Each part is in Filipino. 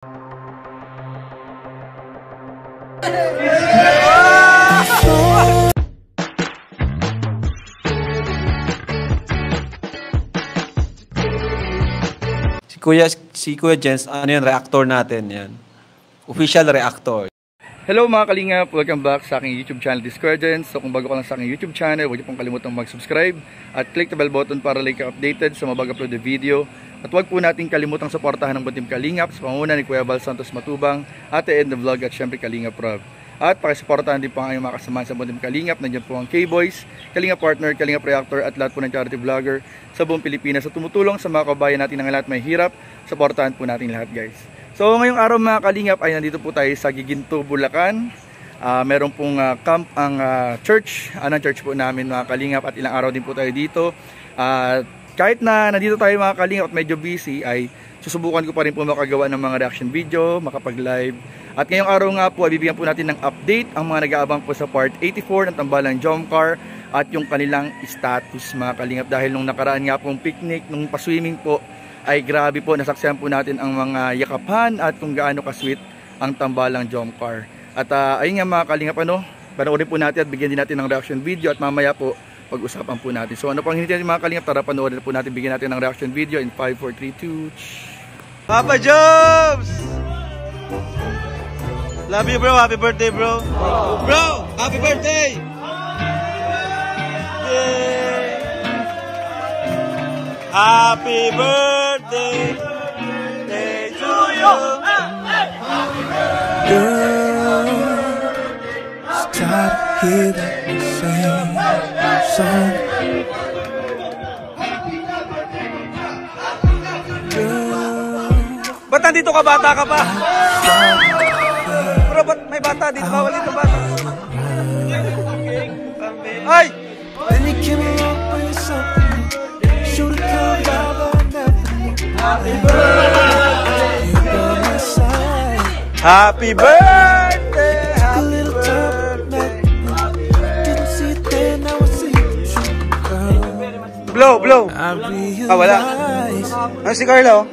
Si Kuya Jens, ano yan, reactor natin yan. Official reactor. Hello mga kalingap, welcome back sa aking YouTube channel, Discordance. So kung bago ka lang sa aking YouTube channel, huwag niyo pong kalimutang mag-subscribe at click the bell button para like updated sa mga bago-upload na video. At huwag po natin kalimutang suportahan ng Butim Kalingap sa panguna ni Kuya Val Santos Matubang, Ate Ed the Vlog at syempre Kalingap Rob. At pakisuportahan din po ang inyong mga kasamahan sa Butim Kalingap. Nandiyan po ang K-Boys, Kalingap Partner, Kalingap Reactor at lahat po ng charity vlogger sa buong Pilipinas sa tumutulong sa mga kabayan natin ng lahat may hirap. Suportahan po natin lahat, guys. So ngayong araw mga Kalingap ay nandito po tayo sa Giginto, Bulacan. Meron pong camp ang church. Anong church po namin mga Kalingap at ilang araw din po tayo dito. Kahit na nandito tayo mga Kalingap at medyo busy ay susubukan ko pa rin po makagawa ng mga reaction video, makapag-live. At ngayong araw nga po ay bibigyan po natin ng update ang mga nag-aabang po sa part 84 ng Tambalang Jomcar at yung kanilang status mga Kalingap. Dahil nung nakaraan nga pong picnic, nung pa-swimming po ay grabe po, nasaksihan po natin ang mga yakapan at kung gaano ka-sweet ang Tambalang Jomcar. At ayun nga mga Kalingap, panoorin po natin at bigyan din natin ng reaction video at mamaya po pag-usapan po natin. So ano pang hinihintay mga Kalingap, tara panoorin po natin, bigyan natin ng reaction video in 5, 4, 3, 2. Papa Jobs! Love you bro, happy birthday bro. Bro, happy birthday! Yay! Happy birthday to you! Girl, start hearing the same song. Ba't nandito ka, bata ka pa? Bro, ba't may bata dito? Bawal dito bata. Ay! Then you came along with something. Should've come by but never knew. Happy birthday, you by my side. Happy birthday! A little time back, didn't see it then, now I see it. Blow, blow. I wala. realize Ano si Carlo?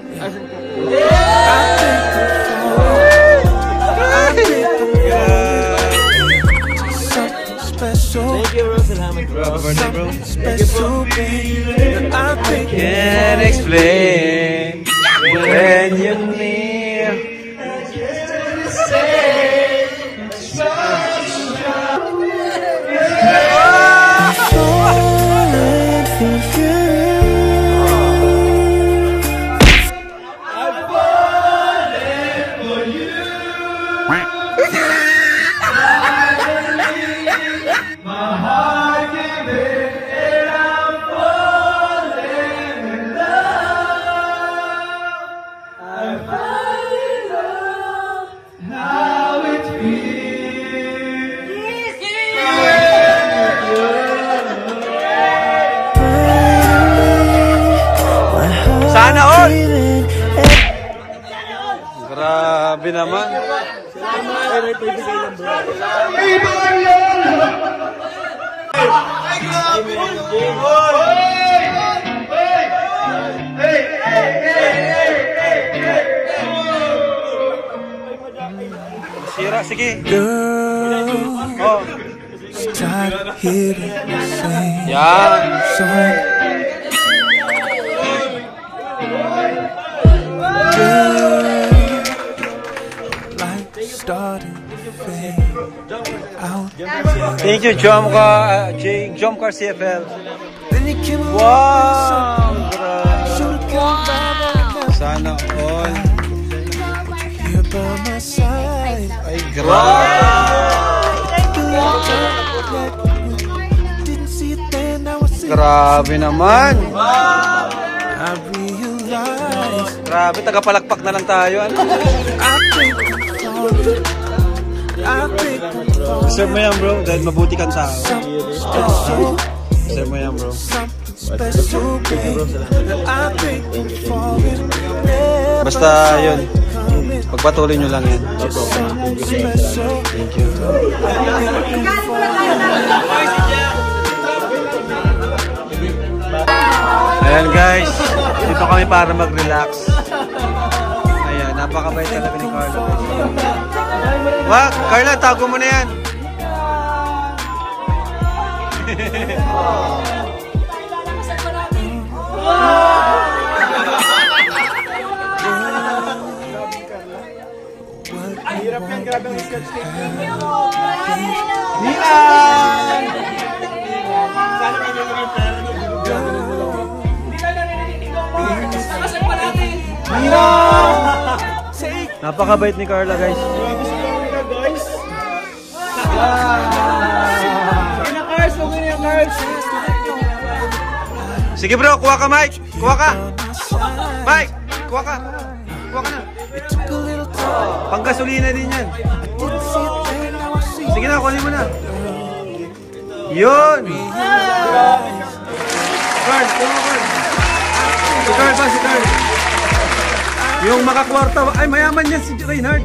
something special. Thank you, bro. Salamat, bro. Something special, baby. I think Can't explain when you're near. Sana all! Grabe naman. Sira, sige. Oh. start hearing the same Yan. song. Starting to fade out. Thank you, Jomcar, Jomcar CFL. Then you came Wow! wow. Sana all. Here by my side. Ay, grabe. Didn't see it then, now I see it. Grabe naman. I realize Grabe, tagapalakpak na lang tayo. Ano? Deserve mo yan, bro. Dahil mabuti kang tao. Deserve mo yan, bro. Basta yun, pagpatuloy nyo lang yan. Thank you. Ayan guys, dito kami para mag-relax. Ayan, Napakabait talaga ni Carla. Wag, Carla, tago mo na yan. Hirap yan, grabe ang sketch tape. Sana may memory player. Napakabait ni Carla, guys. Sige bro, kuha ka Mike. Kuha ka. Mike, kuha ka. Kuha ka na. Panggasolina din yan. Sige na, kunin mo na. Yun. Carl, kuha ka Carl. Si Carl ba, si Carl. Yung makakwarta, ay mayaman yan si Reinhard.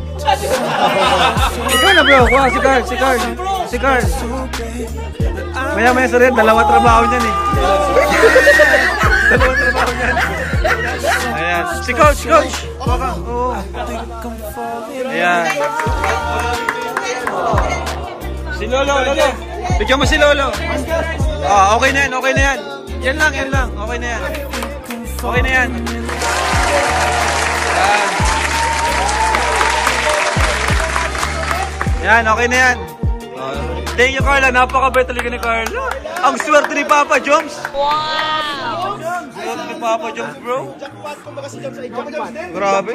Ikaw na bro, kuha si Carl, si Carl. Si Carl. Mayaman yan si Reinhard, dalawa trabaho niyan eh. Dalawa trabaho niyan. Ayan, si Coach, Coach. Kuha ka, oo. Ayan. Si Lolo, Lolo. Bigyan mo si Lolo. Ah, okay na yan, okay na yan. Yan lang, yan lang. Okay na yan. Okay na yan. Yan, okay na yan. Thank you, Carla. Napakabait talaga ni Carla. Ang swerte ni Papa Joms. Wow! Swerte ni Papa Joms, bro. Grabe.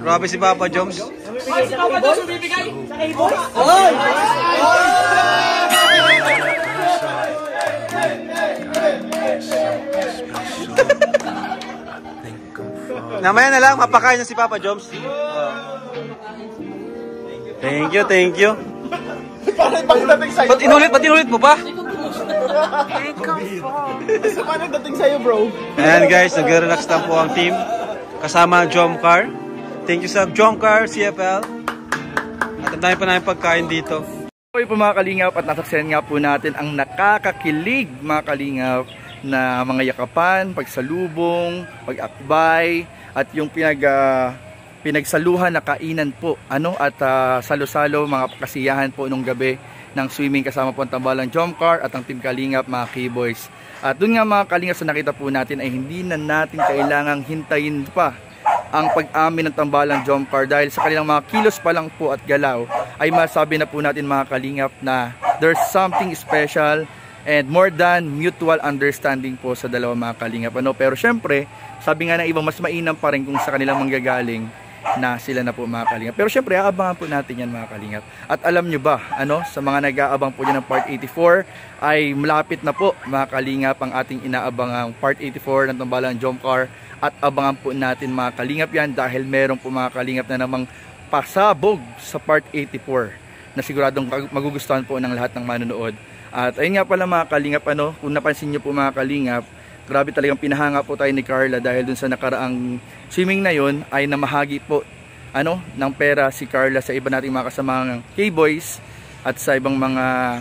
Grabe si Papa Joms. Si Papa Joms bibigay sa K-Boys. Namaya na lang, mapakain na si Papa Joms. Thank you, thank you. Ba't inulit mo ba? Paano dating sa'yo, bro? Ayan guys, nag-relax lang po ang team. Kasama ang Jomcar. Thank you sa Jomcar, CFL. At ang dami pa namin pagkain dito. Okay po mga kalingap, at nasaksihan nga po natin ang nakakakilig mga kalingap na mga yakapan, pagsalubong, pag-akbay, at yung pinagsaluhan na kainan po, at salo-salo mga kasiyahan po nung gabi ng swimming kasama po ang tambalang Jomcar at ang Team Kalingap mga K-Boys. At dun nga mga kalingap sa nakita po natin ay hindi na natin kailangang hintayin pa ang pag-amin ng tambalang Jomcar dahil sa kanilang mga kilos pa lang po at galaw ay masabi na po natin mga kalingap na there's something special and more than mutual understanding po sa dalawa mga kalingap. Pero syempre, sabi nga ng ibang mas mainam pa rin kung sa kanilang manggagaling na sila na po mga kalingap. Pero syempre, aabangan po natin yan mga kalingap. At alam nyo ba, sa mga nag-aabang po dyan ng Part 84, ay malapit na po mga kalingap ang ating inaabangang Part 84 ng tambalang Jomcar. At abangan po natin mga kalingap yan dahil meron po mga kalingap na namang pasabog sa Part 84 na siguradong magugustuhan po ng lahat ng manonood. At ayun nga pala mga kalingap, kung napansin nyo po mga kalingap, grabe talagang pinahanga po tayo ni Carla dahil dun sa nakaraang swimming na yon ay namahagi po ng pera si Carla sa iba nating mga kasamang K-Boys at sa ibang mga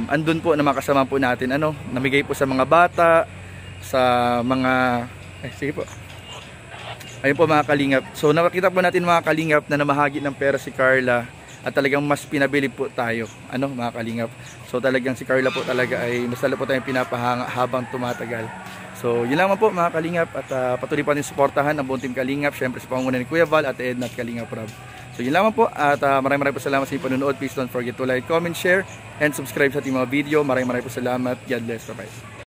andun po na mga kasama po natin, namigay po sa mga bata, sa mga sige po. Ayun po mga kalingap. So nakita po natin mga kalingap na namahagi ng pera si Carla at talagang mas pinabili po tayo, mga kalingap. So talagang si Carla po talaga ay mas lalo po tayong pinapahanga habang tumatagal. So yun lamang po mga kalingap at patuloy pa rin suportahan ang buong Team Kalingap, syempre sa pangunguna ni Kuya Val at Edna at Kalingap Rob. So yun lamang po at maraming po salamat sa inyong panonood. Please don't forget to like, comment, share and subscribe sa ating mga video. Maraming po salamat. God bless. Bye-bye.